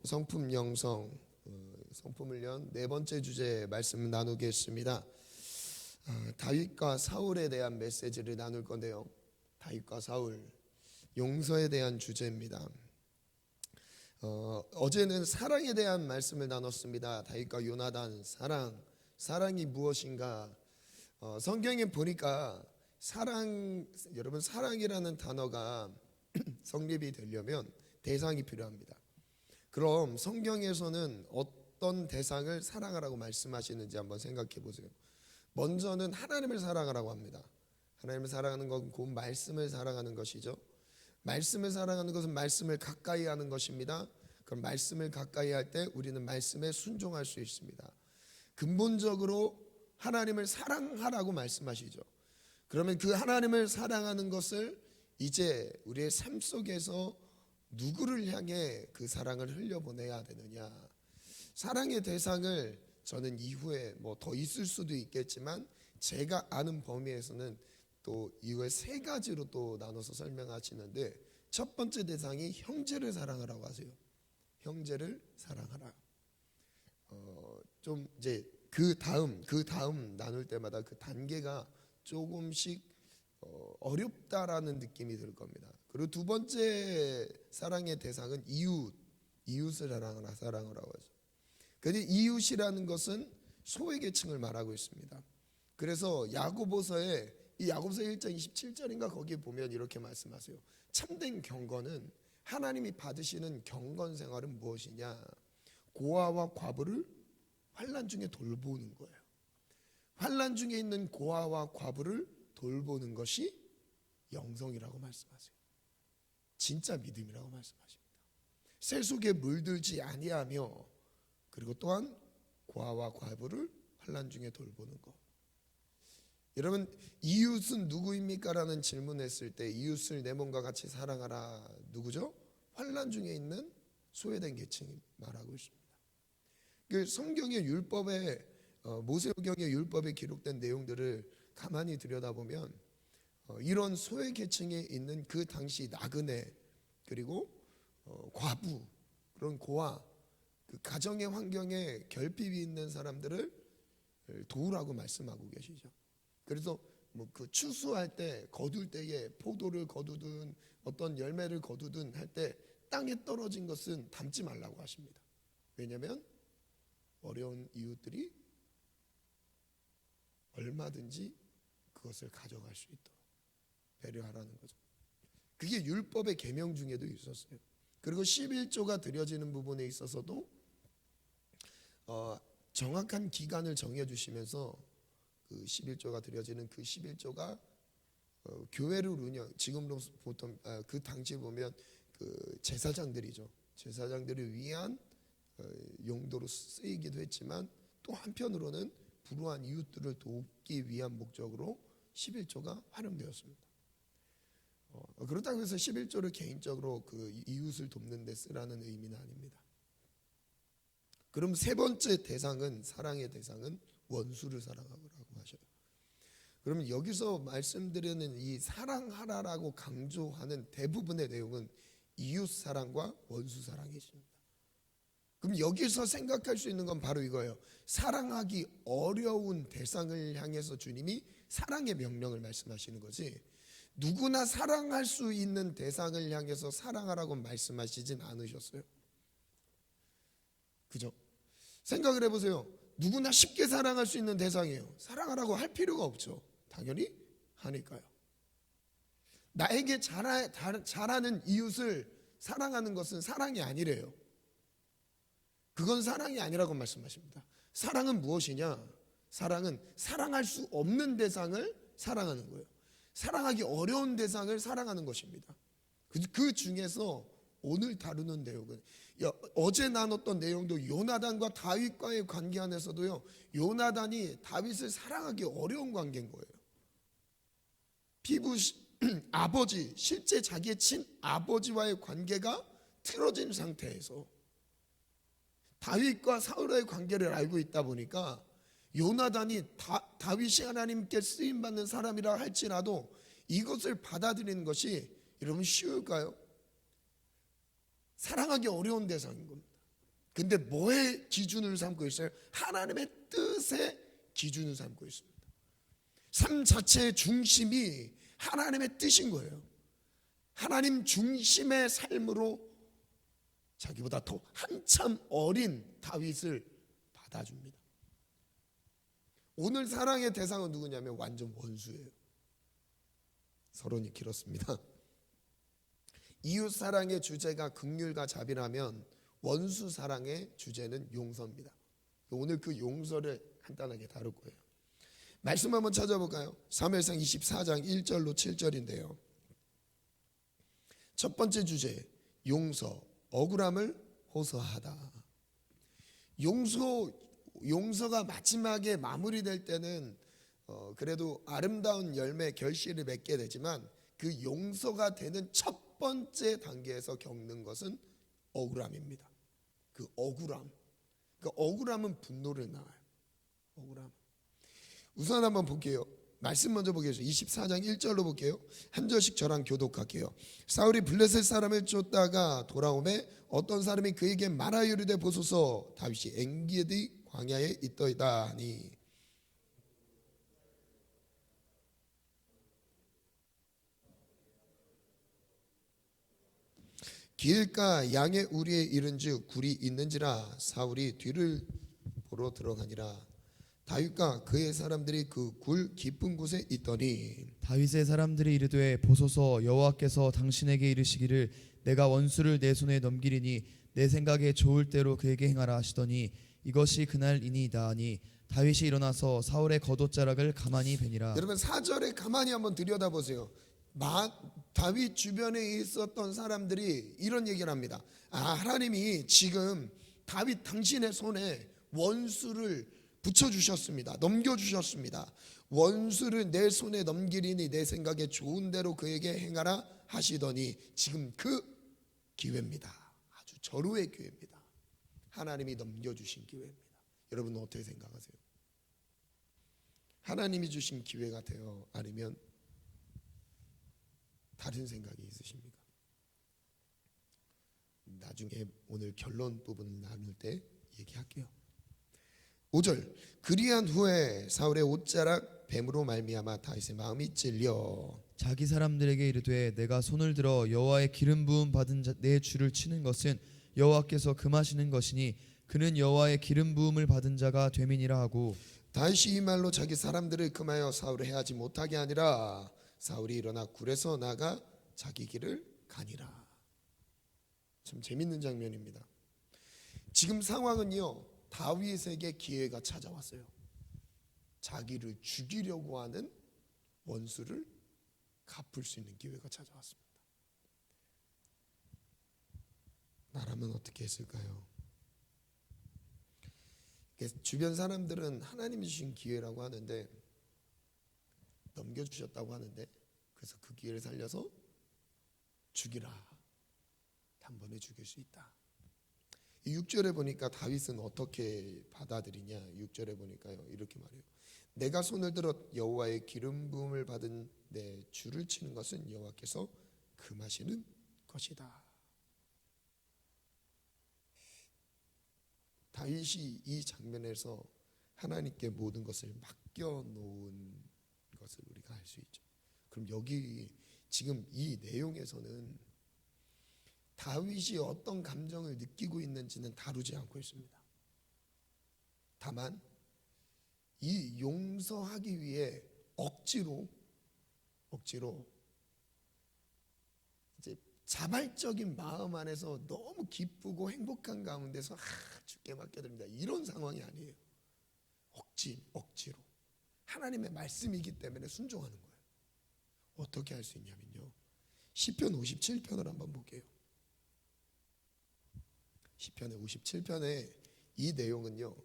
성품 영성, 성품을 연 네 번째 주제 말씀을 나누겠습니다. 다윗과 사울에 대한 메시지를 나눌 건데요. 다윗과 사울, 용서에 대한 주제입니다. 어제는 사랑에 대한 말씀을 나눴습니다. 다윗과 요나단, 사랑이 무엇인가? 성경에 보니까 여러분 사랑이라는 단어가 성립이 되려면 대상이 필요합니다. 그럼 성경에서는 어떤 대상을 사랑하라고 말씀하시는지 한번 생각해 보세요. 먼저는 하나님을 사랑하라고 합니다. 하나님을 사랑하는 건 곧 말씀을 사랑하는 것이죠. 말씀을 사랑하는 것은 말씀을 가까이 하는 것입니다. 그럼 말씀을 가까이 할 때 우리는 말씀에 순종할 수 있습니다. 근본적으로 하나님을 사랑하라고 말씀하시죠. 그러면 그 하나님을 사랑하는 것을 이제 우리의 삶 속에서 누구를 향해 그 사랑을 흘려보내야 되느냐? 사랑의 대상을 저는 이후에 더 있을 수도 있겠지만 제가 아는 범위에서는 또 이후에 세 가지로 또 나눠서 설명하시는데, 첫 번째 대상이 형제를 사랑하라고 하세요. 형제를 사랑하라. 좀 이제 그 다음 나눌 때마다 그 단계가 조금씩 어렵다라는 느낌이 들 겁니다. 그리고 두 번째 사랑의 대상은 이웃을 사랑하라고 하죠. 근데 이웃이라는 것은 소외계층을 말하고 있습니다. 그래서 야고보서 1장 27절인가 거기에 보면 이렇게 말씀하세요. 참된 경건은, 하나님이 받으시는 경건 생활은 무엇이냐? 고아와 과부를 환난 중에 돌보는 거예요. 환난 중에 있는 고아와 과부를 돌보는 것이 영성이라고 말씀하세요. 진짜 믿음이라고 말씀하십니다. 새 속에 물들지 아니하며, 그리고 또한 고아와 과부를 환난 중에 돌보는 것. 여러분, 이웃은 누구입니까? 라는 질문했을 때 이웃을 내 몸과 같이 사랑하라, 누구죠? 환난 중에 있는 소외된 계층이 말하고 있습니다. 그 성경의 율법에, 모세오경의 율법에 기록된 내용들을 가만히 들여다보면 이런 소외 계층에 있는 그 당시 나그네, 그리고 과부, 그런 고아, 그 가정의 환경에 결핍이 있는 사람들을 도우라고 말씀하고 계시죠. 그래서 그 추수할 때, 거둘 때에 포도를 거두든 어떤 열매를 거두든 할 때 땅에 떨어진 것은 담지 말라고 하십니다. 왜냐하면 어려운 이웃들이 얼마든지 그것을 가져갈 수 있도록 배려하라는 거죠. 그게 율법의 계명 중에도 있었어요. 그리고 11조가 드려지는 부분에 있어서도 정확한 기간을 정해주시면서 그 11조가 드려지는 그 11조가 교회를 지금으로 보통 그 당시 보면 그 제사장들이죠. 제사장들을 위한 용도로 쓰이기도 했지만, 또 한편으로는 불우한 이웃들을 돕기 위한 목적으로 11조가 활용되었습니다. 그렇다고 해서 11조를 개인적으로 그 이웃을 돕는 데 쓰라는 의미는 아닙니다. 그럼 세 번째 대상은, 사랑의 대상은 원수를 사랑하라고 하셔요. 그러면 여기서 말씀드리는 이 사랑하라라고 강조하는 대부분의 내용은 이웃 사랑과 원수 사랑이십니다. 그럼 여기서 생각할 수 있는 건 바로 이거예요. 사랑하기 어려운 대상을 향해서 주님이 사랑의 명령을 말씀하시는 거지, 누구나 사랑할 수 있는 대상을 향해서 사랑하라고 말씀하시진 않으셨어요. 그죠? 생각을 해보세요. 누구나 쉽게 사랑할 수 있는 대상이에요. 사랑하라고 할 필요가 없죠. 당연히 하니까요. 나에게 잘하는 이웃을 사랑하는 것은 사랑이 아니래요. 그건 사랑이 아니라고 말씀하십니다. 사랑은 무엇이냐? 사랑은 사랑할 수 없는 대상을 사랑하는 거예요. 사랑하기 어려운 대상을 사랑하는 것입니다. 그 중에서 오늘 다루는 내용은, 어제 나눴던 내용도 요나단과 다윗과의 관계 안에서도요, 요나단이 다윗을 사랑하기 어려운 관계인 거예요. 아버지, 실제 자기의 친아버지와의 관계가 틀어진 상태에서 다윗과 사울의 관계를 알고 있다 보니까, 요나단이 다윗이 하나님께 쓰임받는 사람이라 할지라도 이것을 받아들이는 것이 여러분 쉬울까요? 사랑하기 어려운 대상인 겁니다. 근데 뭐의 기준을 삼고 있어요? 하나님의 뜻의 기준을 삼고 있습니다. 삶 자체의 중심이 하나님의 뜻인 거예요. 하나님 중심의 삶으로 자기보다 더 한참 어린 다윗을 받아줍니다. 오늘 사랑의 대상은 누구냐면 완전 원수예요. 서론이 길었습니다. 이웃 사랑의 주제가 긍휼과 자비라면 원수 사랑의 주제는 용서입니다. 오늘 그 용서를 간단하게 다룰 거예요. 말씀 한번 찾아볼까요? 사무엘상 24장 1절로 7절인데요. 첫 번째 주제, 용서, 억울함을 호소하다. 용서가 마지막에 마무리될 때는 그래도 아름다운 열매 결실을 맺게 되지만 그 용서가 되는 첫 번째 단계에서 겪는 것은 억울함입니다. 그 억울함은 분노를 낳아요. 억울함. 우선 한번 볼게요. 말씀 먼저 보겠습니다. 24장 1절로 볼게요. 한 절씩 저랑 교독할게요. 사울이 블레셋 사람을 쫓다가 돌아오매 어떤 사람이 그에게 말하여 이르되 보소서 다윗이 엔게디 광야에 있더이다 하니 길가 양의 우리에 이른즉 굴이 있는지라 사울이 뒤를 보러 들어가니라. 다윗과 그의 사람들이 그 굴 깊은 곳에 있더니 다윗의 사람들이 이르되 보소서 여호와께서 당신에게 이르시기를 내가 원수를 내 손에 넘기리니 내 생각에 좋을 대로 그에게 행하라 하시더니 이것이 그날이니이다 하니 다윗이 일어나서 사울의 겉옷자락을 가만히 베니라. 여러분 4절에 가만히 한번 들여다보세요. 다윗 주변에 있었던 사람들이 이런 얘기를 합니다. 하나님이 지금 다윗 당신의 손에 원수를 붙여주셨습니다. 넘겨주셨습니다. 원수를 내 손에 넘기리니 내 생각에 좋은 대로 그에게 행하라 하시더니 지금 그 기회입니다. 아주 절호의 기회입니다. 하나님이 넘겨주신 기회입니다. 여러분은 어떻게 생각하세요? 하나님이 주신 기회 같아요? 아니면 다른 생각이 있으십니까? 나중에 오늘 결론 부분을 나눌 때 얘기할게요. 5절 그리한 후에 사울의 옷자락 뱀으로 말미암아 다윗의 마음이 찔려 자기 사람들에게 이르되 내가 손을 들어 여호와의 기름 부음 받은 내 주를 치는 것은 여호와께서 금하시는 것이니 그는 여호와의 기름 부음을 받은 자가 됨이니라 하고 다윗이 이 말로 자기 사람들을 금하여 사울을 해하지 못하게 하니라. 사울이 일어나 굴에서 나가 자기 길을 가니라. 참 재밌는 장면입니다. 지금 상황은요 다윗에게 기회가 찾아왔어요. 자기를 죽이려고 하는 원수를 갚을 수 있는 기회가 찾아왔습니다. 나라면 어떻게 했을까요? 주변 사람들은 하나님이 주신 기회라고 하는데 넘겨주셨다고 하는데 그래서 그 기회를 살려서 죽이라. 단번에 죽일 수 있다. 6절에 보니까 다윗은 어떻게 받아들이냐. 6절에 보니까요 이렇게 말해요. 내가 손을 들어 여호와의 기름 부음을 받은 내 주를 치는 것은 여호와께서 금하시는 것이다. 다윗이 이 장면에서 하나님께 모든 것을 맡겨놓은 것을 우리가 알 수 있죠. 그럼 여기 지금 이 내용에서는 다윗이 어떤 감정을 느끼고 있는지는 다루지 않고 있습니다. 다만 이 용서하기 위해 억지로 이제 자발적인 마음 안에서 너무 기쁘고 행복한 가운데서 주께 맡겨드립니다. 이런 상황이 아니에요. 억지로 하나님의 말씀이기 때문에 순종하는 거예요. 어떻게 할 수 있냐면요. 시편 57편을 한번 볼게요. 시편의 57편에 이 내용은요.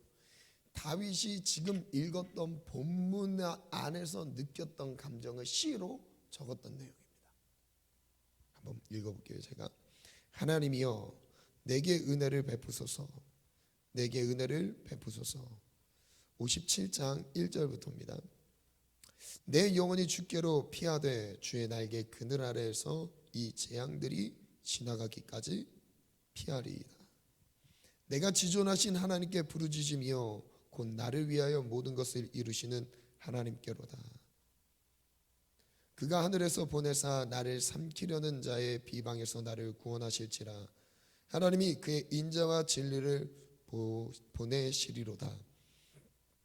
다윗이 지금 읽었던 본문 안에서 느꼈던 감정을 시로 적었던 내용입니다. 한번 읽어볼게요. 제가 하나님이여 내게 은혜를 베푸소서 내게 은혜를 베푸소서 57장 1절부터입니다. 내 영혼이 주께로 피하되 주의 날개 그늘 아래에서 이 재앙들이 지나가기까지 피하리이다. 내가 지존하신 하나님께 부르짖으며 곧 나를 위하여 모든 것을 이루시는 하나님께로다. 그가 하늘에서 보내사 나를 삼키려는 자의 비방에서 나를 구원하실지라. 하나님이 그의 인자와 진리를 보내시리로다.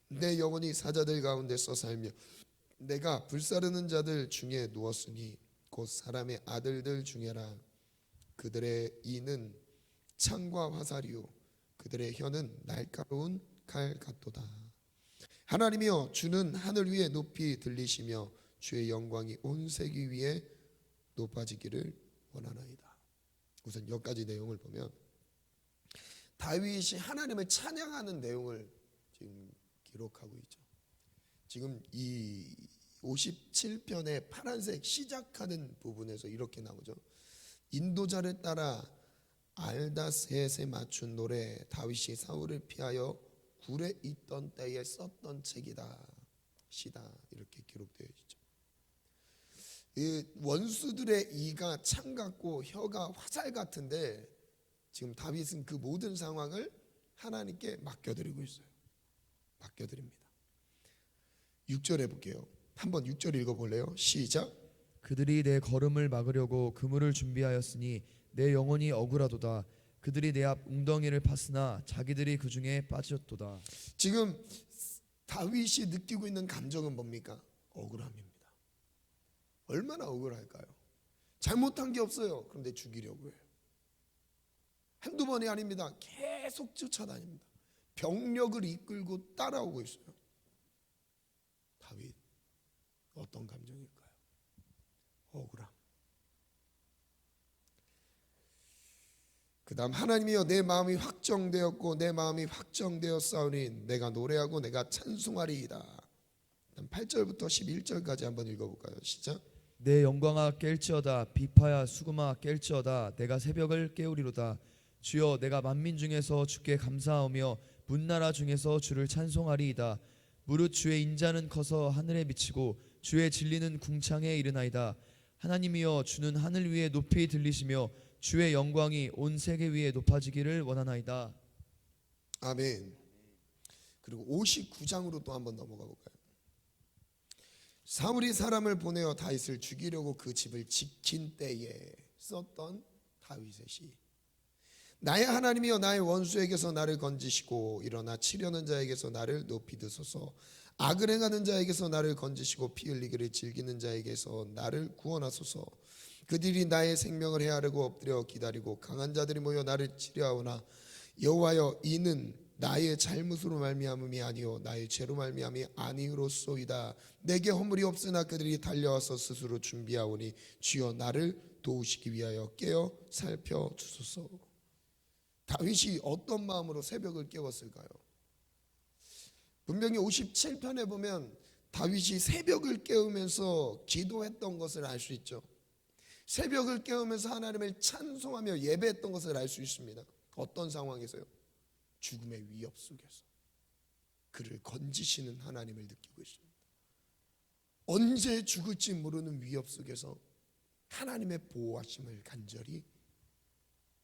내 영혼이 사자들 가운데서 살며 내가 불사르는 자들 중에 누웠으니 곧 사람의 아들들 중에라. 그들의 이는 창과 화살이요 그들의 혀는 날카로운 칼 같도다. 하나님이여 주는 하늘 위에 높이 들리시며 주의 영광이 온 세계 위에 높아지기를 원하나이다. 우선 여기까지 내용을 보면 다윗이 하나님을 찬양하는 내용을 지금 기록하고 있죠. 지금 이 57편의 파란색 시작하는 부분에서 이렇게 나오죠. 인도자를 따라 알다셋에 맞춘 노래, 다윗이 사울을 피하여 굴에 있던 때에 썼던 책이다 시다, 이렇게 기록되어 있죠. 원수들의 이가 창 같고 혀가 화살 같은데 지금 다윗은 그 모든 상황을 하나님께 맡겨드리고 있어요. 맡겨드립니다. 6절 해볼게요. 한번 6절 읽어볼래요? 시작. 그들이 내 걸음을 막으려고 그물을 준비하였으니 내 영혼이 억울하도다. 그들이 내 앞 웅덩이를 팠으나 자기들이 그 중에 빠졌도다. 지금 다윗이 느끼고 있는 감정은 뭡니까? 억울함입니다. 얼마나 억울할까요? 잘못한 게 없어요. 그런데 죽이려고 해요. 한두 번이 아닙니다. 계속 쫓아다닙니다. 병력을 이끌고 따라오고 있어요. 다윗 어떤 감정일까요? 억울함. 그 다음 하나님이여 내 마음이 확정되었고 내 마음이 확정되었사오니 내가 노래하고 내가 찬송하리이다. 8절부터 11절까지 한번 읽어볼까요? 시작. 내 영광아 깰지어다. 비파야 수금아 깰지어다. 내가 새벽을 깨우리로다. 주여 내가 만민 중에서 주께 감사하며 문나라 중에서 주를 찬송하리이다. 무릇 주의 인자는 커서 하늘에 미치고 주의 진리는 궁창에 이르나이다. 하나님이여 주는 하늘 위에 높이 들리시며 주의 영광이 온 세계 위에 높아지기를 원하나이다. 아멘. 그리고 59장으로 또 한번 넘어가 볼까요? 사울이 사람을 보내어 다윗을 죽이려고 그 집을 지킨 때에 썼던 다윗의 시. 나의 하나님이여 나의 원수에게서 나를 건지시고 일어나 치려는 자에게서 나를 높이 드소서. 악을 행하는 자에게서 나를 건지시고 피 흘리기를 즐기는 자에게서 나를 구원하소서. 그들이 나의 생명을 헤아리고 엎드려 기다리고 강한 자들이 모여 나를 치려하오나 여호와여 이는 나의 잘못으로 말미암음이 아니요 나의 죄로 말미암이 아니로소이다. 내게 허물이 없으나 그들이 달려와서 스스로 준비하오니 주여 나를 도우시기 위하여 깨어 살펴 주소서. 다윗이 어떤 마음으로 새벽을 깨웠을까요? 분명히 57편에 보면 다윗이 새벽을 깨우면서 기도했던 것을 알 수 있죠. 새벽을 깨우면서 하나님을 찬송하며 예배했던 것을 알 수 있습니다. 어떤 상황에서요? 죽음의 위협 속에서 그를 건지시는 하나님을 느끼고 있습니다. 언제 죽을지 모르는 위협 속에서 하나님의 보호하심을 간절히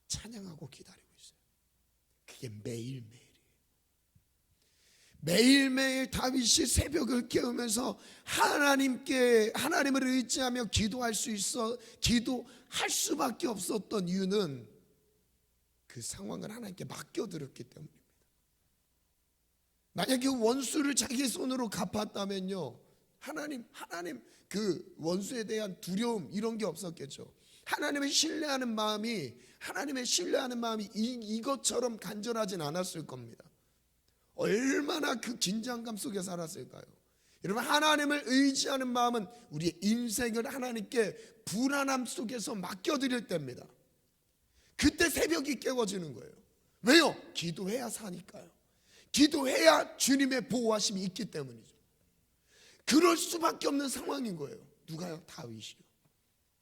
찬양하고 기다리고 있어요. 그게 매일매일이에요. 매일매일 다윗이 새벽을 깨우면서 하나님을 의지하며 기도할 수밖에 없었던 이유는 그 상황을 하나님께 맡겨드렸기 때문입니다. 만약에 원수를 자기 손으로 갚았다면요, 하나님 그 원수에 대한 두려움 이런 게 없었겠죠. 하나님의 신뢰하는 마음이 이것처럼 간절하진 않았을 겁니다. 얼마나 그 긴장감 속에 살았을까요? 여러분, 하나님을 의지하는 마음은 우리의 인생을 하나님께 불안함 속에서 맡겨드릴 때입니다. 그때 새벽이 깨워지는 거예요. 왜요? 기도해야 사니까요. 기도해야 주님의 보호하심이 있기 때문이죠. 그럴 수밖에 없는 상황인 거예요. 누가요? 다윗이요.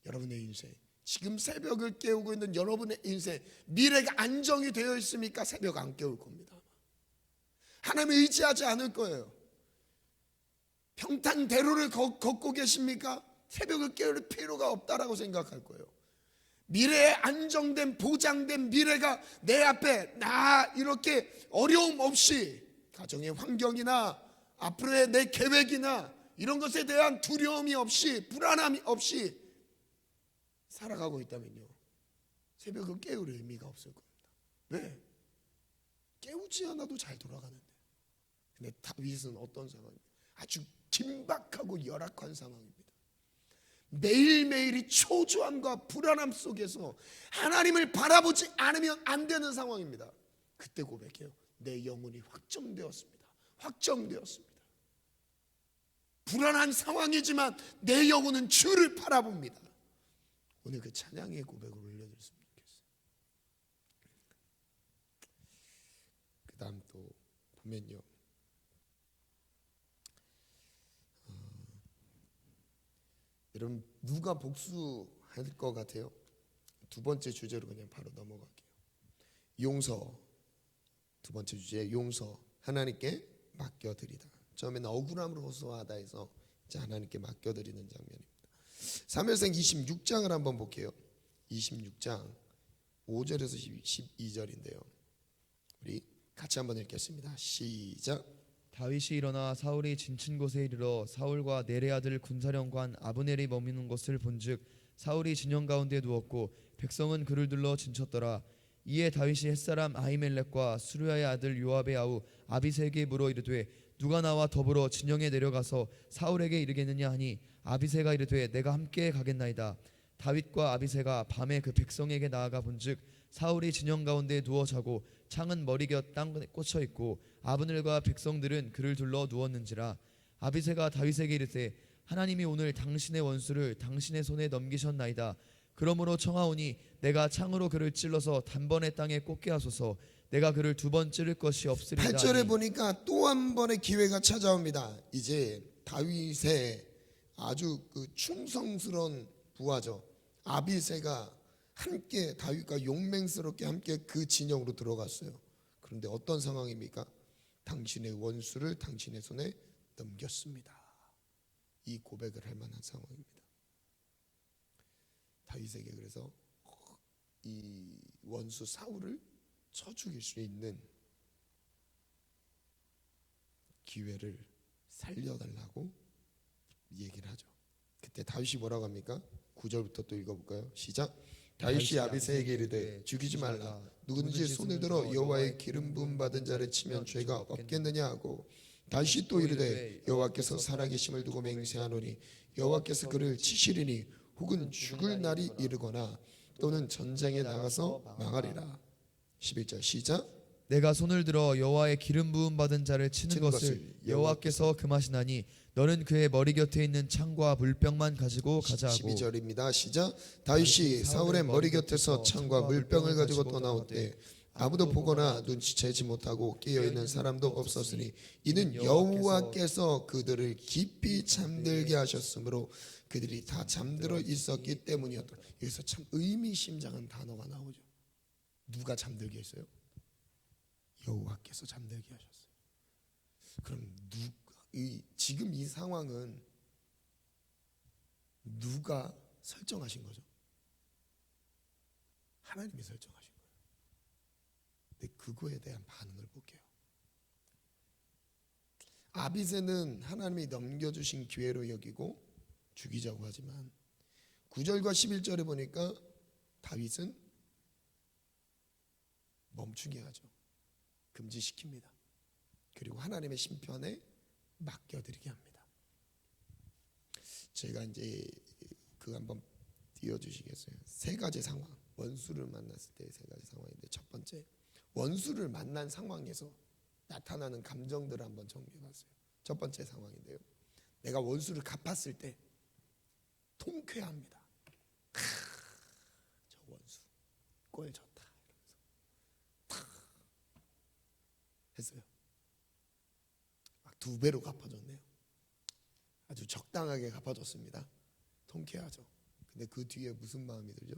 여러분의 인생, 지금 새벽을 깨우고 있는 여러분의 인생, 미래가 안정이 되어 있습니까? 새벽 안 깨울 겁니다. 하나님을 의지하지 않을 거예요. 평탄대로를 걷고 계십니까? 새벽을 깨울 필요가 없다라고 생각할 거예요. 미래에 안정된 보장된 미래가 내 앞에 나 이렇게 어려움 없이 가정의 환경이나 앞으로의 내 계획이나 이런 것에 대한 두려움이 없이 불안함이 없이 살아가고 있다면요, 새벽을 깨울 의미가 없을 겁니다. 왜? 깨우지 않아도 잘 돌아가는데. 근데 다윗은 어떤 상황입니까? 아주 긴박하고 열악한 상황입니다. 매일매일이 초조함과 불안함 속에서 하나님을 바라보지 않으면 안 되는 상황입니다. 그때 고백해요. 내 영혼이 확정되었습니다. 확정되었습니다. 불안한 상황이지만 내 영혼은 주를 바라봅니다. 오늘 그 찬양의 고백을 올려드렸으면 좋겠어요. 그 다음 또 보면요, 여러분 누가 복수할 것 같아요? 두 번째 주제로 그냥 바로 넘어갈게요. 용서. 두 번째 주제, 용서. 하나님께 맡겨드리다. 처음에는 억울함으로 호소하다 해서 이제 하나님께 맡겨드리는 장면입니다. 사무엘상 26장을 한번 볼게요. 26장 5절에서 12절인데요. 우리 같이 한번 읽겠습니다. 시작. 다윗이 일어나 사울이 진친 곳에 이르러 사울과 네레 아들 군사령관 아브넬이 머무는 것을 본즉 사울이 진영 가운데 누웠고 백성은 그를 둘러 진쳤더라. 이에 다윗이 햇사람 아히멜렉과 수르야의 아들 요압의 아우 아비새에게 물어 이르되 누가 나와 더불어 진영에 내려가서 사울에게 이르겠느냐 하니 아비새가 이르되 내가 함께 가겠나이다. 다윗과 아비새가 밤에 그 백성에게 나아가 본즉 사울이 진영 가운데 누워 자고 창은 머리 곁 땅에 꽂혀 있고 아브넬과 백성들은 그를 둘러 누웠는지라. 아비새가 다윗에게 이르되 하나님이 오늘 당신의 원수를 당신의 손에 넘기셨나이다. 그러므로 청하오니 내가 창으로 그를 찔러서 단번에 땅에 꽂게 하소서. 내가 그를 두 번 찌를 것이 없으리다. 8절에 보니까 또 한 번의 기회가 찾아옵니다. 이제 다윗의 아주 그 충성스러운 부하죠, 아비새가 함께 다윗과 용맹스럽게 함께 그 진영으로 들어갔어요. 그런데 어떤 상황입니까? 당신의 원수를 당신의 손에 넘겼습니다. 이 고백을 할 만한 상황입니다. 다윗에게 그래서 이 원수 사울을 쳐 죽일 수 있는 기회를 살려달라고 얘기를 하죠. 그때 다윗이 뭐라고 합니까? 9절부터 또 읽어볼까요? 시작. 다윗이 아비새에게 이르되 죽이지 말라. 누구든지 손을 들어 여호와의 기름 부음 받은 자를 치면 죄가 없겠느냐 하고, 다윗이 또 이르되 여호와께서 살아계심을 두고 맹세하노니 여호와께서 그를 치시리니 혹은 죽을 날이 이르거나 또는 전쟁에 나가서 망하리라. 11절 시작. 내가 손을 들어 여호와의 기름 부음 받은 자를 치는 것을 여호와께서 금하시나니 너는 그의 머리 곁에 있는 창과 물병만 가지고 가자 하고. 12절입니다. 시작. 다윗이 사울의 머리 곁에서 창과 물병을 가지고 떠나올 때 아무도 보거나 눈치채지 못하고 깨어있는 사람도 없었으니 이는 여호와께서 그들을 깊이 잠들게 하셨으므로 그들이 다 잠들어 있었기 때문이었다. 여기서 참 의미심장한 단어가 나오죠. 누가 잠들게 했어요? 여호와께서 잠들게 하셨어요. 그럼 지금 이 상황은 누가 설정하신 거죠? 하나님이 설정하신 거예요. 근데 그거에 대한 반응을 볼게요. 아비새는 하나님이 넘겨주신 기회로 여기고 죽이자고 하지만 9절과 11절에 보니까 다윗은 멈추게 하죠. 금지시킵니다. 그리고 하나님의 심판에 맡겨드리게 합니다. 제가 이제 그 한번 띄워주시겠어요? 세 가지 상황, 원수를 만났을 때 세 가지 상황인데, 첫 번째, 원수를 만난 상황에서 나타나는 감정들을 한번 정리해봤어요. 첫 번째 상황인데요, 내가 원수를 갚았을 때 통쾌합니다. 저 원수 꼴 좋다 이러면서 했어요. 막 2배로 갚아줬네요. 아주 적당하게 갚아줬습니다. 통쾌하죠. 근데 그 뒤에 무슨 마음이 들죠?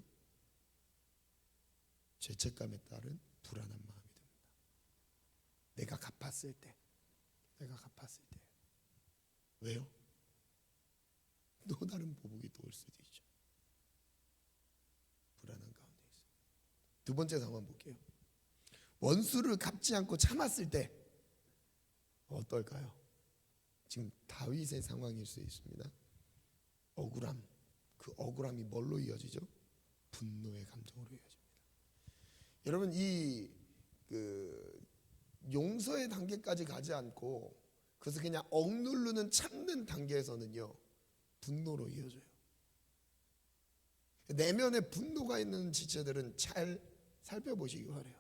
죄책감에 따른 불안한 마음이 듭니다. 내가 갚았을 때 왜요? 또 다른 보복이 또 올 수도 있죠. 불안한 두 번째 상황 볼게요. 원수를 갚지 않고 참았을 때 어떨까요? 지금 다윗의 상황일 수 있습니다. 억울함, 그 억울함이 뭘로 이어지죠? 분노의 감정으로 이어집니다. 여러분 용서의 단계까지 가지 않고 그래서 그냥 억누르는 참는 단계에서는요 분노로 이어져요. 내면에 분노가 있는 지체들은 잘 살펴보시기 바래요.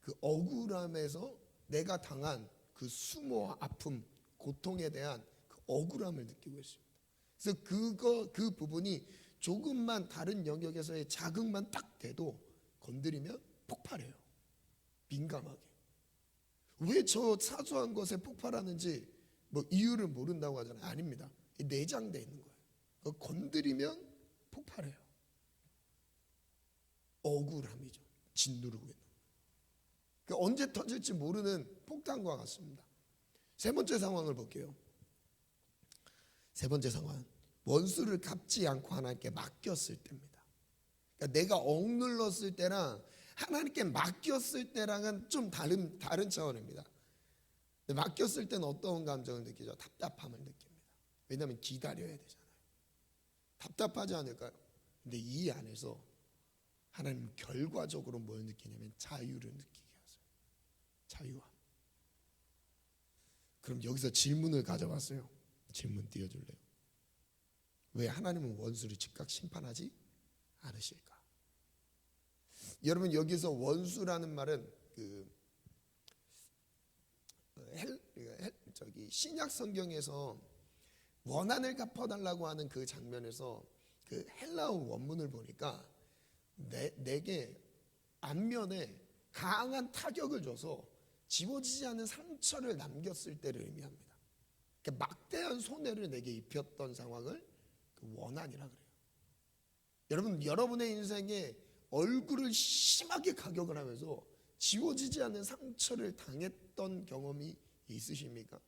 그 억울함에서 내가 당한 그 수모와 아픔, 고통에 대한 그 억울함을 느끼고 있습니다. 그래서 그 부분이 조금만 다른 영역에서의 자극만 딱 돼도 건드리면 폭발해요. 민감하게. 왜 저 사소한 것에 폭발하는지 뭐 이유를 모른다고 하잖아요. 아닙니다. 내장돼 있는 거예요. 그거 건드리면 폭발해요. 억울함이죠. 짓누르고 있는 거예요. 그러니까 언제 터질지 모르는 폭탄과 같습니다. 세 번째 상황을 볼게요. 세 번째 상황, 원수를 갚지 않고 하나님께 맡겼을 때입니다. 그러니까 내가 억눌렀을 때랑 하나님께 맡겼을 때랑은 좀 다른 차원입니다. 맡겼을 때는 어떤 감정을 느끼죠? 답답함을 느낍니다. 왜냐하면 기다려야 되잖아요. 답답하지 않을까요? 근데 이 안에서 하나님 결과적으로 뭘 느끼냐면 자유를 느끼게 하세요. 자유함. 그럼 여기서 질문을 가져봤어요. 질문 띄워줄래요? 왜 하나님은 원수를 즉각 심판하지 않으실까? 여러분 여기서 원수라는 말은 신약 성경에서 원한을 갚아달라고 하는 그 장면에서 그 헬라어 원문을 보니까 내게 안면에 강한 타격을 줘서 지워지지 않은 상처를 남겼을 때를 의미합니다. 그러니까 막대한 손해를 내게 입혔던 상황을 그 원한이라 그래요. 여러분의 인생에 얼굴을 심하게 가격을 하면서 지워지지 않는 상처를 당했던 경험이 있으십니까?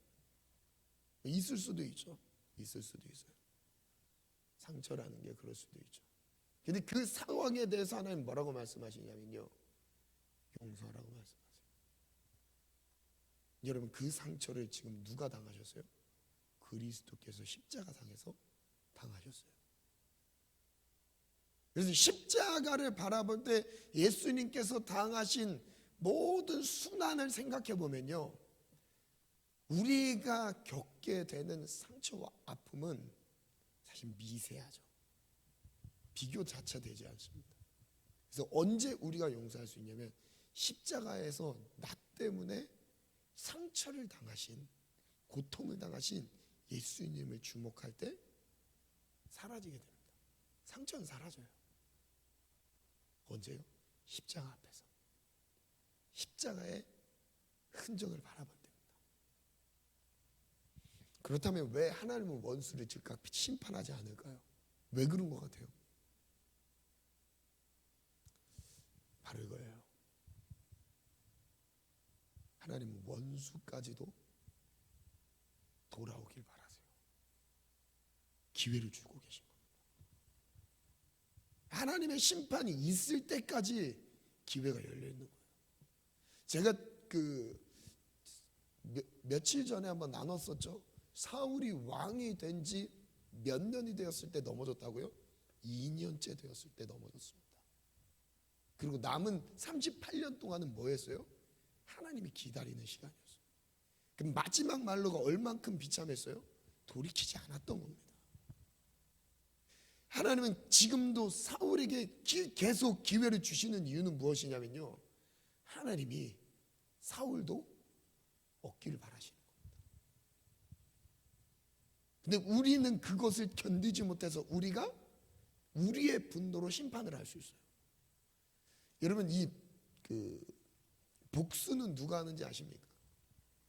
있을 수도 있죠. 있을 수도 있어요. 상처라는 게 그럴 수도 있죠. 근데 그 상황에 대해서 하나님 뭐라고 말씀하시냐면요, 용서하라고 말씀하세요. 여러분 그 상처를 지금 누가 당하셨어요? 그리스도께서 십자가상에서 당하셨어요. 그래서 십자가를 바라볼 때 예수님께서 당하신 모든 순환을 생각해 보면요, 우리가 겪게 되는 상처와 아픔은 사실 미세하죠. 비교 자체 되지 않습니다. 그래서 언제 우리가 용서할 수 있냐면 십자가에서 나 때문에 상처를 당하신, 고통을 당하신 예수님을 주목할 때 사라지게 됩니다. 상처는 사라져요. 언제요? 십자가 앞에서. 십자가의 흔적을 바라볼 때입니다. 그렇다면 왜 하나님은 원수를 즉각 심판하지 않을까요? 왜 그런 것 같아요? 바로 이거예요. 하나님은 원수까지도 돌아오길 바라세요. 기회를 주고 계신 겁니다. 하나님의 심판이 있을 때까지 기회가 열려 있는 거예요. 제가 며칠 전에 한번 나눴었죠. 사울이 왕이 된 지 몇 년이 되었을 때 넘어졌다고요? 2년째 되었을 때 넘어졌습니다. 그리고 남은 38년 동안은 뭐 했어요? 하나님이 기다리는 시간이었어요. 그럼 마지막 말로가 얼만큼 비참했어요? 돌이키지 않았던 겁니다. 하나님은 지금도 사울에게 계속 기회를 주시는 이유는 무엇이냐면요, 하나님이 사울도 얻기를 바라시는 겁니다. 근데 우리는 그것을 견디지 못해서 우리가 우리의 분노로 심판을 할 수 있어요. 여러분 복수는 누가 하는지 아십니까?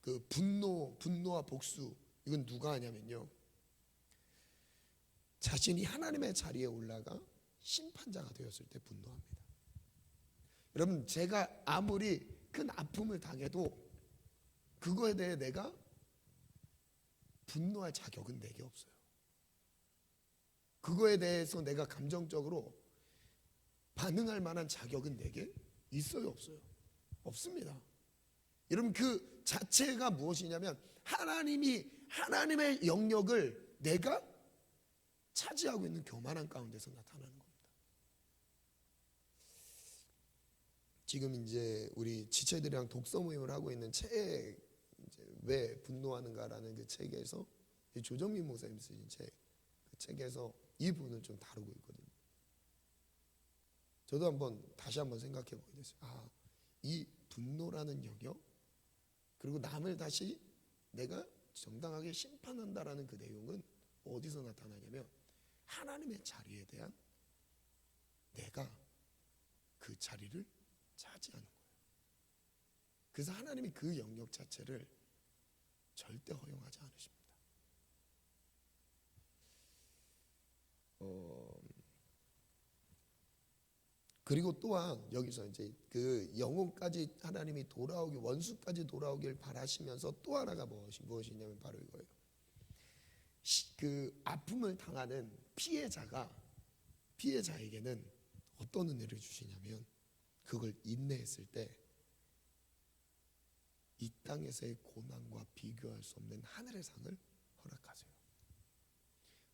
그 분노와 복수, 이건 누가 하냐면요, 자신이 하나님의 자리에 올라가 심판자가 되었을 때 분노합니다. 여러분 제가 아무리 큰 아픔을 당해도 그거에 대해 내가 분노할 자격은 내게 없어요. 그거에 대해서 내가 감정적으로 반응할 만한 자격은 내게 있어요, 없어요? 없습니다. 여러분, 그 자체가 무엇이냐면 하나님의 영역을 내가 차지하고 있는 교만한 가운데서 나타나는 겁니다. 지금 이제 우리 지체들이랑 독서 모임을 하고 있는 책, 이제 왜 분노하는가라는 그 책에서 조정민 목사님 쓰신 책, 그 책에서 이 부분을 좀 다루고 있거든요. 저도 다시 한번 생각해 보게 됐어요. 이 분노라는 영역, 그리고 남을 다시 내가 정당하게 심판한다라는 그 내용은 어디서 나타나냐면 하나님의 자리에 대한 내가 그 자리를 차지하는 거예요. 그래서 하나님이 그 영역 자체를 절대 허용하지 않으십니다. 그리고 또한 여기서 이제 그 영혼까지 하나님이 원수까지 돌아오길 바라시면서 또 하나가 무엇이냐면 바로 이거예요. 그 아픔을 당하는 피해자에게는 어떤 은혜를 주시냐면 그걸 인내했을 때 이 땅에서의 고난과 비교할 수 없는 하늘의 상을 허락하세요.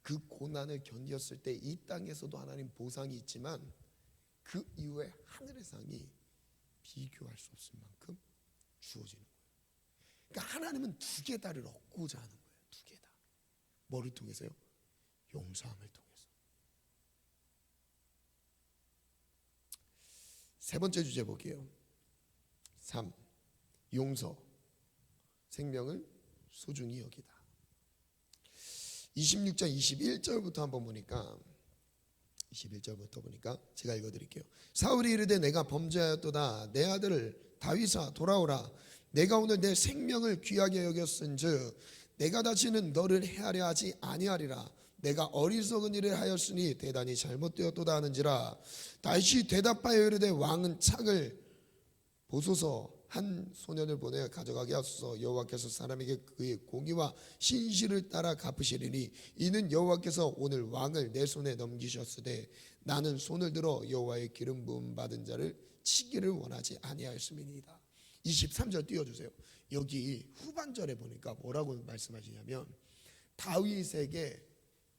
그 고난을 견뎠을 때 이 땅에서도 하나님 보상이 있지만 그 이후에 하늘의 상이 비교할 수 없을 만큼 주어지는 거예요. 그러니까 하나님은 두 계다를 얻고자 하는 거예요. 두 계다. 뭐를 통해서요? 용서함을 통해서. 세 번째 주제 볼게요. 3. 용서. 생명을 소중히 여기다. 26장 21절부터 한번 보니까 21절부터 보니까 제가 읽어드릴게요. 사울이 이르되 내가 범죄하였도다. 내 아들을 다윗아 돌아오라. 내가 오늘 내 생명을 귀하게 여겼은즉 내가 다시는 너를 해하려 하지 아니하리라. 내가 어리석은 일을 하였으니 대단히 잘못되었도다 하는지라. 다윗이 대답하여 이르되 왕은 창을 보소서. 한 소년을 보내 가져가게 하소서. 여호와께서 사람에게 그의 공의와 신실을 따라 갚으시리니 이는 여호와께서 오늘 왕을 내 손에 넘기셨으되 나는 손을 들어 여호와의 기름 부음 받은 자를 치기를 원하지 아니하였음이니이다. 23절 띄워주세요. 여기 후반절에 보니까 뭐라고 말씀하시냐면 다윗에게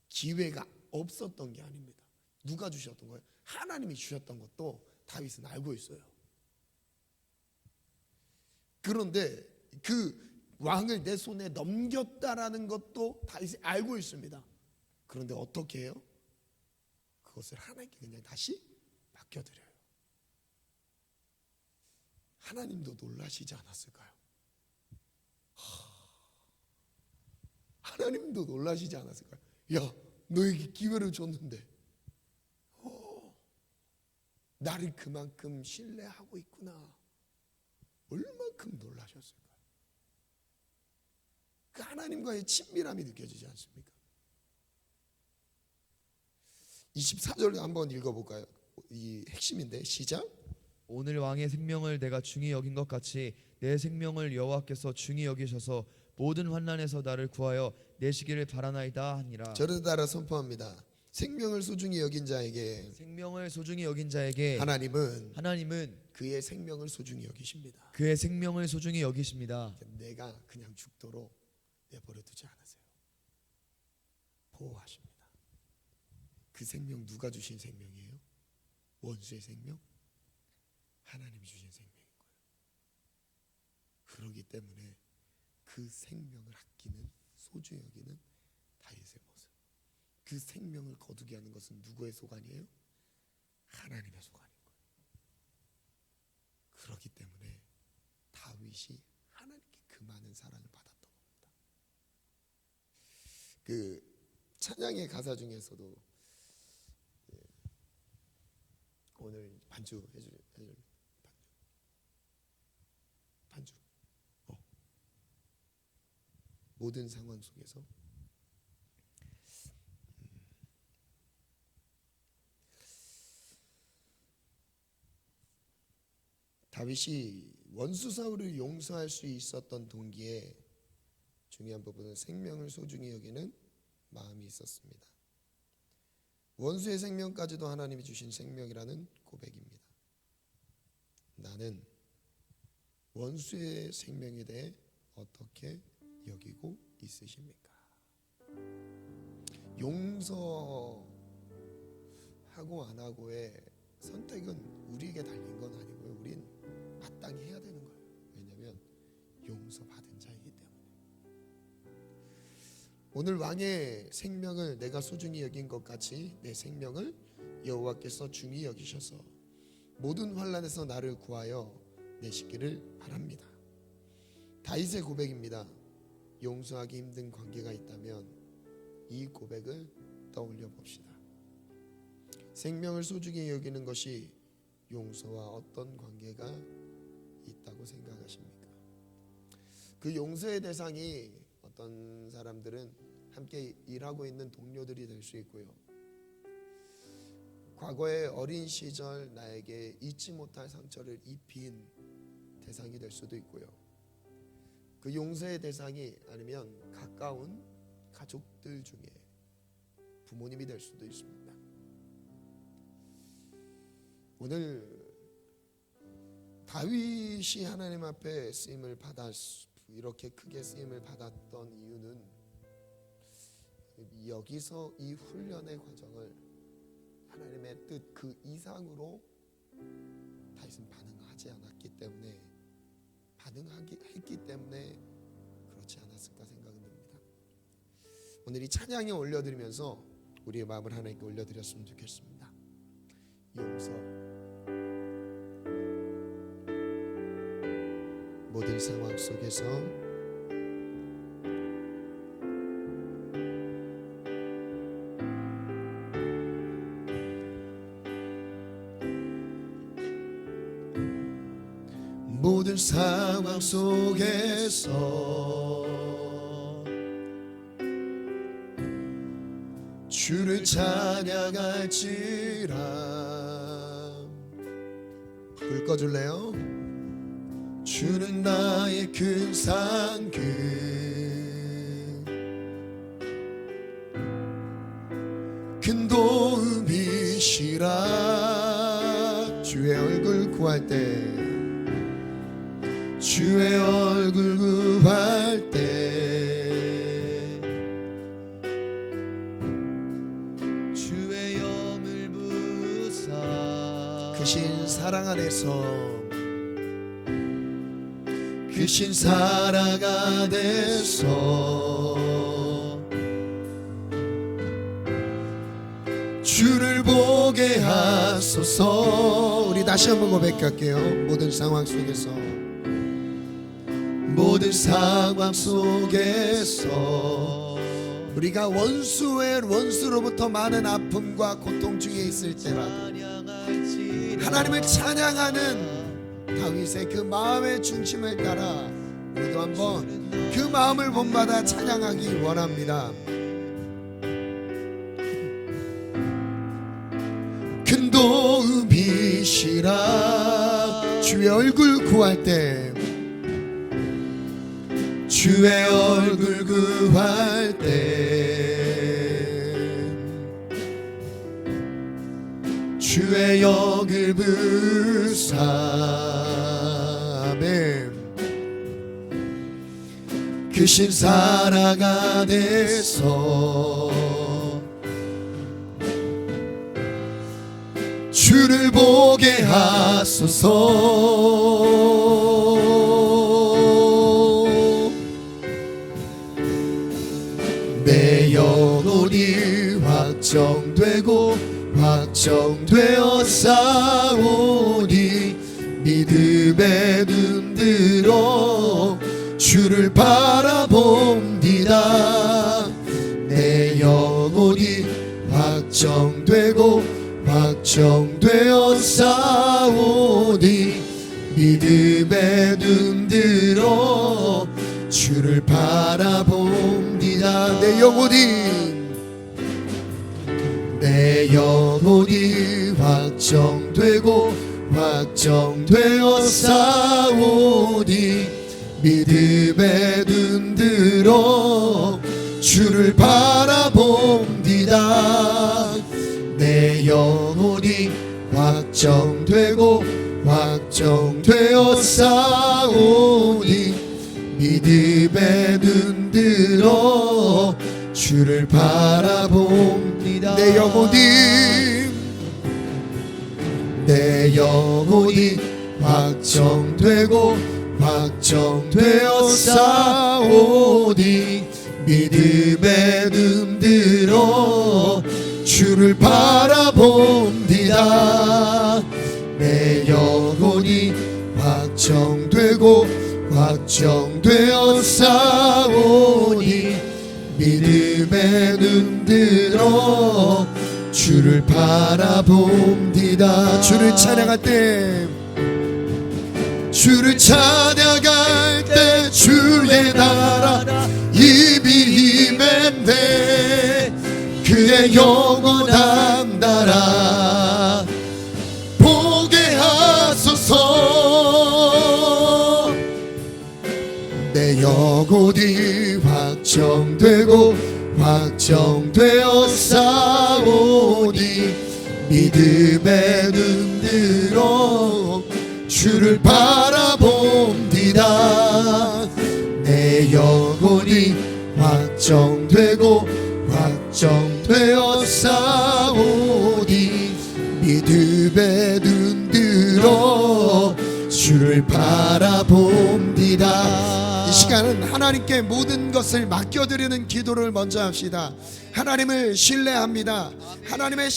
기회가 없었던 게 아닙니다. 누가 주셨던 거예요? 하나님이 주셨던 것도 다윗은 알고 있어요. 그런데 그 왕을 내 손에 넘겼다라는 것도 다윗이 알고 있습니다. 그런데 어떻게 해요? 그것을 하나님께 그냥 다시 맡겨드려요. 하나님도 놀라시지 않았을까요? 하나님도 놀라시지 않았을까요? 야, 너에게 기회를 줬는데 나를 그만큼 신뢰하고 있구나. 얼만큼 놀라셨을까요? 그 하나님과의 친밀함이 느껴지지 않습니까? 24절 한번 읽어볼까요? 이 핵심인데 시작. 오늘 왕의 생명을 내가 중히 여긴 것 같이 내 생명을 여호와께서 중히 여기셔서 모든 환난에서 나를 구하여 내시기를 바라나이다 하니라. 저를 따라 선포합니다. 생명을 소중히 여긴 자에게 생명을 소중히 여긴 자에게 하나님은 그의 생명을 소중히 여기십니다. 그의 생명을 소중히 여기십니다. 내가 그냥 죽도록 내버려 두지 않으세요. 보호하십니다. 그 생명 누가 주신 생명이에요? 원수의 생명? 하나님이 주신 생명인 거예요. 그렇기 때문에 그 생명을 아끼는 소중히 여기는 다윗의 모습. 그 생명을 거두게 하는 것은 누구의 소관이에요? 하나님의 소관인 거예요. 그렇기 때문에 다윗이 하나님께 그 많은 사랑을 받았던 겁니다. 그 찬양의 가사 중에서도 오늘 반주 해줄 반주. 모든 상황 속에서 다윗이 원수 사울을 용서할 수 있었던 동기에 중요한 부분은 생명을 소중히 여기는 마음이 있었습니다. 원수의 생명까지도 하나님이 주신 생명이라는 고백입니다. 나는 원수의 생명에 대해 어떻게 여기고 있으십니까? 용서하고 안 하고의 선택은 우리에게 달린 건 아니고요. 우린 마땅히 해야 되는 거예요. 왜냐하면 용서받은 자이기 때문에. 오늘 왕의 생명을 내가 소중히 여긴 것 같이 내 생명을 여호와께서 중히 여기셔서 모든 환난에서 나를 구하여 내시기를 바랍니다. 다윗의 고백입니다. 용서하기 힘든 관계가 있다면 이 고백을 떠올려 봅시다. 생명을 소중히 여기는 것이 용서와 어떤 관계가 있다고 생각하십니까? 그 용서의 대상이 어떤 사람들은 함께 일하고 있는 동료들이 될 수 있고요. 과거의 어린 시절 나에게 잊지 못할 상처를 입힌 대상이 될 수도 있고요. 그 용서의 대상이 아니면 가까운 가족들 중에 부모님이 될 수도 있습니다. 오늘 다윗이 하나님 앞에 쓰임을 이렇게 크게 쓰임을 받았던 이유는 여기서 이 훈련의 과정을 하나님의 뜻 그 이상으로 다윗은 반응하지 않았기 때문에 했기 때문에 그렇지 않았을까 생각은 듭니다. 오늘 이 찬양에 올려드리면서 우리의 마음을 하나님께 올려드렸으면 좋겠습니다. 용서, 모든 상황 속에서 모든 상황 속에서 주를 찬양할지라. 불 꺼줄래요? 주는 나의 큰 상급, 큰 도움이시라. 주의 얼굴 구할 때, 주의 얼굴 구할 때, 주의 영을 부사 크신 사랑 안에서, 크신 사랑 안에서 주를 보게 하소서. 우리 다시 한번 고백할게요. 모든 상황 속에서, 모든 상황 속에서 우리가 원수로부터 많은 아픔과 고통 중에 있을 때라도 하나님을 찬양하는 다윗의 그 마음의 중심을 따라 우리도 한번 그 마음을 본받아 찬양하기 원합니다. 큰 도움이시라. 주의 얼굴 구할 때, 주의 얼굴 구할 때, 주의 영을 부사. 아멘. 크신 사랑 안에서 주를 보게 하소서. 내 영혼이 확정되어 싸우니 믿음에 눈들어 주를 바라봅니다. 내 영혼이 확정되어 싸우니 믿음에 눈들어 주를 바라봅니다. 내 영혼이 확정되어 싸우니 믿음에 눈들어 주를 바라봅니다. 확정되고 확정되어 싸우니 믿음의 눈 들어 주를 바라봅니다. 내 영혼이 확정되고 확정되어 싸우니 믿음의 눈 들어 주를 바라봅니다. 내 영혼이 확정되고 확정되어 싸우니 믿음의 눈 들어 주를 바라봅니다. 주를 찬양할 때 주의 나라 이미 임했네. 그의 영원한 나라 보게 하소서. 내 영혼이 확정되고 확정되어 싸우니 믿음의 눈 들어 주를 바라봅니다. 내 영혼이 확정되고 확정되어 싸우니 믿음의 눈 들어 주를 바라봅니다. 이 시간은 하나님께 모든 것을 맡겨드리는 기도를 먼저 합시다. 하나님을 신뢰합니다. 하나님의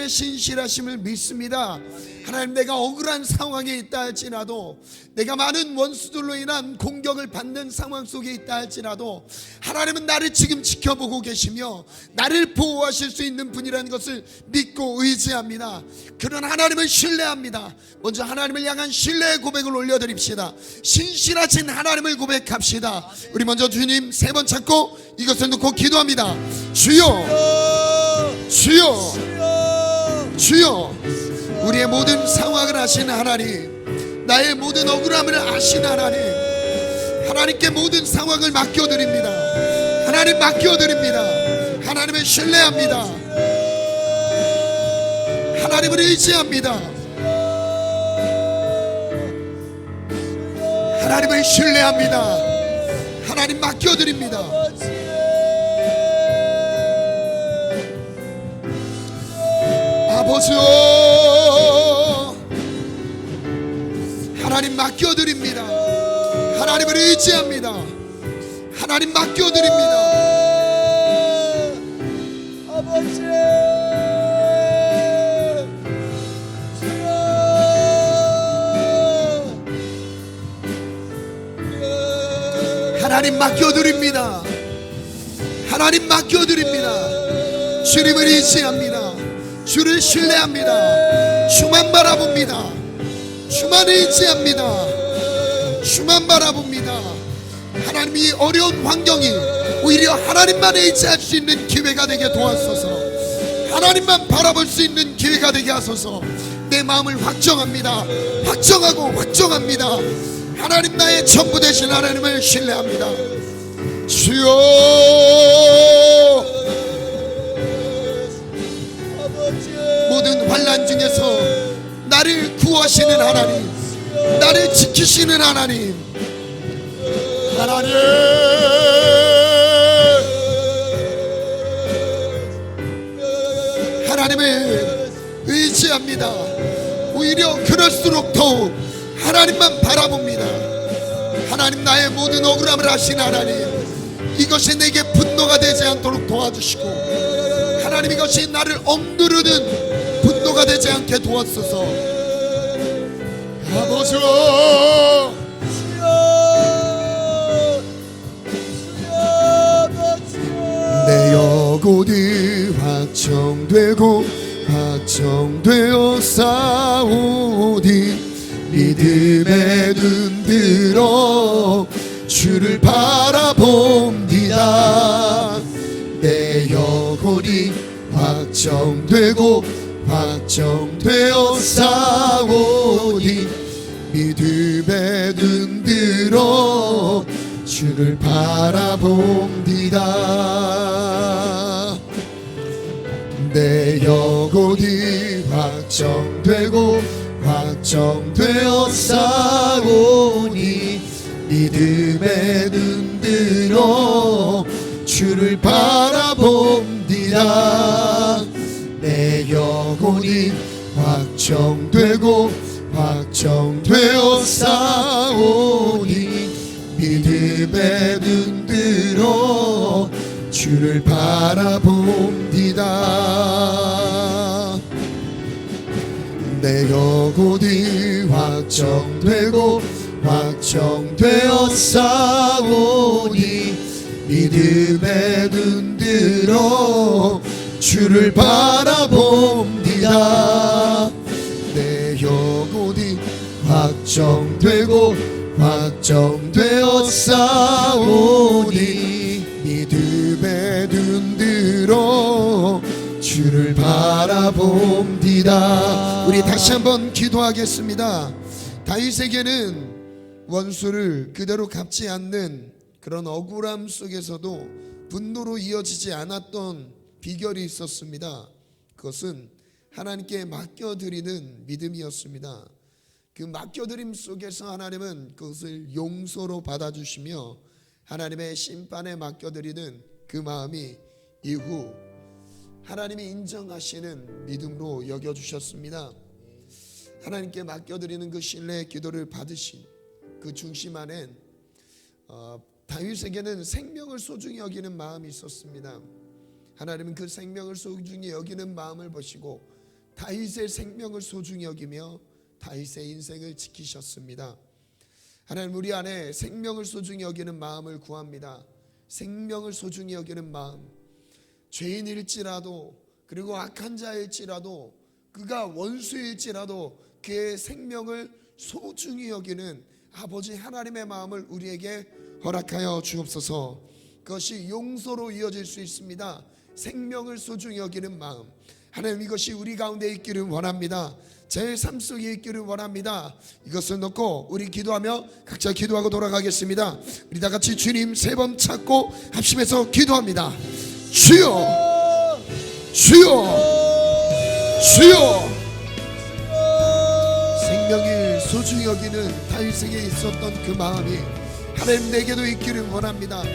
신실하심을 믿습니다. 하나님, 내가 억울한 상황에 있다 할지라도, 내가 많은 원수들로 인한 공격을 받는 상황 속에 있다 할지라도 하나님은 나를 지금 지켜보고 계시며 나를 보호하실 수 있는 분이라는 것을 믿고 의지합니다. 그런 하나님을 신뢰합니다. 먼저 하나님을 향한 신뢰의 고백을 올려드립시다. 신실하신 하나님을 고백합시다. 우리 먼저 주님 세 번 찾고 이것을 놓고 기도합니다. 주여, 주여, 주여. 우리의 모든 상황을 아시는 하나님, 나의 모든 억울함을 아시는 하나님, 하나님께 모든 상황을 맡겨드립니다. 하나님 맡겨드립니다. 하나님을 신뢰합니다. 하나님을 의지합니다. 하나님을 신뢰합니다. 하나님 맡겨드립니다. 아버지요, 하나님 맡겨드립니다. 하나님을 의지합니다. 하나님 맡겨드립니다. 아버지, 하나님 맡겨드립니다. 하나님 맡겨드립니다. 주님을 의지합니다. 주를 신뢰합니다. 주만 바라봅니다. 주만 의지합니다. 주만 바라봅니다. 하나님, 이 어려운 환경이 오히려 하나님만 의지할 수 있는 기회가 되게 도와주소서. 하나님만 바라볼 수 있는 기회가 되게 하소서. 내 마음을 확정합니다. 확정하고 확정합니다. 하나님, 나의 전부 되신 하나님을 신뢰합니다. 주여, 모든 환난 중에서 나를 구하시는 하나님, 나를 지키시는 하나님, 하나님, 하나님을 의지합니다. 오히려 그럴수록 더욱 하나님만 바라봅니다. 하나님, 나의 모든 억울함을 아시는 하나님, 이것이 내게 분노가 되지 않도록 도와주시고, 하나님, 이것이 나를 억누르는 분노가 되지 않게 도와주소서. 아버지, 내 영혼이 확정되고 확정되어 싸우니 믿음의 눈 들어 주를 바라봅니다. 내 영혼이 확정되고 확정되어 싸우니 믿음의 눈 들어 주를 바라봅니다. 내 영혼이 확정되고 확정되고 확정되었사오니 믿음의 눈들어 주를 바라봅니다. 내 영혼이 확정되고 확정되었사오니 믿음의 눈들어 주를 바라봅니다. 내 영혼이 확정되고 확정되었사오니 믿음의 눈들어 주를 바라봅니다. 내 영혼이 확정되고 확정되었사오니 믿음의 눈들어 주를 바라봅니다. 우리 다시 한번 기도하겠습니다. 다윗에게는 원수를 그대로 갚지 않는 그런 억울함 속에서도 분노로 이어지지 않았던 비결이 있었습니다. 그것은 하나님께 맡겨드리는 믿음이었습니다. 그 맡겨드림 속에서 하나님은 그것을 용서로 받아주시며 하나님의 심판에 맡겨드리는 그 마음이 이후 하나님이 인정하시는 믿음으로 여겨주셨습니다. 하나님께 맡겨드리는 그 신뢰의 기도를 받으신 그 중심 안엔 다윗에게는 생명을 소중히 여기는 마음이 있었습니다. 하나님은 그 생명을 소중히 여기는 마음을 보시고 다윗의 생명을 소중히 여기며 다윗의 인생을 지키셨습니다. 하나님, 우리 안에 생명을 소중히 여기는 마음을 구합니다. 생명을 소중히 여기는 마음, 죄인일지라도 그리고 악한 자일지라도 그가 원수일지라도 그의 생명을 소중히 여기는 아버지 하나님의 마음을 우리에게 허락하여 주옵소서. 그것이 용서로 이어질 수 있습니다. 생명을 소중히 여기는 마음, 하나님, 이것이 우리 가운데 있기를 원합니다. 제 삶 속에 있기를 원합니다. 이것을 놓고 우리 기도하며 각자 기도하고 돌아가겠습니다. 우리 다 같이 주님 3번 찾고 합심해서 기도합니다. 주여, 주여, 주여. 생명을 소중히 여기는 다윗에게 있었던 그 마음이 하나님 내게도 있기를 원합니다.